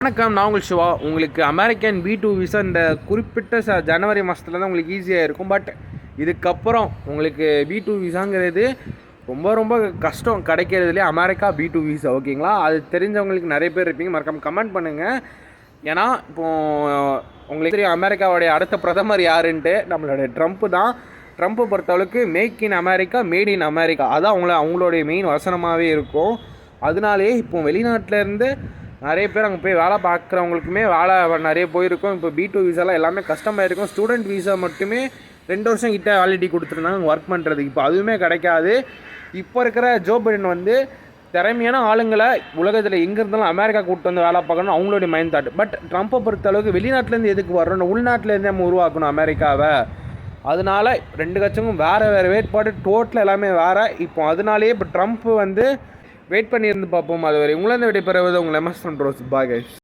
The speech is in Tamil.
வணக்கம், நான் உங்கள் சிவா. உங்களுக்கு அமெரிக்கன் B2 விசா இந்த குறிப்பிட்ட ஜனவரி மாதத்துல தான் உங்களுக்கு ஈஸியாக இருக்கும். பட் இதுக்கப்புறம் உங்களுக்கு B2 விசாங்கிறது ரொம்ப ரொம்ப கஷ்டம் கிடைக்கிறதுலே அமெரிக்கா B2 விசா. ஓகேங்களா? அது தெரிஞ்சவங்களுக்கு நிறைய பேர் இருப்பீங்க. மறக்காம கமெண்ட் பண்ணுங்கள். ஏன்னா இப்போது உங்களுக்கு தெரியும் அமெரிக்காவுடைய அடுத்த பிரதமர் யாருன்ட்டு நம்மளுடைய ட்ரம்ப்பு தான். ட்ரம்ப்பை பொறுத்தளவுக்கு make in America, made in America அதான் அவங்களுடைய மெயின் வசனமாகவே இருக்கும். அதனாலேயே இப்போ வெளிநாட்டிலேருந்து நிறைய பேர் அங்கே போய் வேலை பார்க்குறவங்களுக்குமே வேலை நிறைய போயிருக்கும். இப்போ B2 விசாலாம் எல்லாமே கஷ்டமாக இருக்கும். ஸ்டூடெண்ட் விசா மட்டுமே 2 வருஷம் கிட்ட வேலிடிட்டி கொடுத்துருந்தாங்க ஒர்க் பண்ணுறதுக்கு. இப்போ அதுவுமே கிடைக்காது. இப்போ இருக்கிற ஜோ பைடன் வந்து திறமையான ஆளுங்களை உலகத்தில் எங்கே இருந்தாலும் அமெரிக்கா கூப்பிட்டு வந்து வேலை பார்க்கணும் அவங்களுடைய மைண்ட் தாட். பட் ட்ரம்ப்பை பொறுத்த அளவுக்கு வெளிநாட்டிலேருந்து எதுக்கு வரணும், உள்நாட்டிலேருந்து நம்ம உருவாக்கணும் அமெரிக்காவை. அதனால 2 கட்சிக்கும் வேறு வேட்பாடு டோட்டல் எல்லாமே வேறு. இப்போ அதனாலேயே இப்போ ட்ரம்ப் வந்து வெயிட் பண்ணியிருந்து பார்ப்போம். அதுவரை உங்களை விடைபெறுவது உங்கள் MS from rose. Bye guys.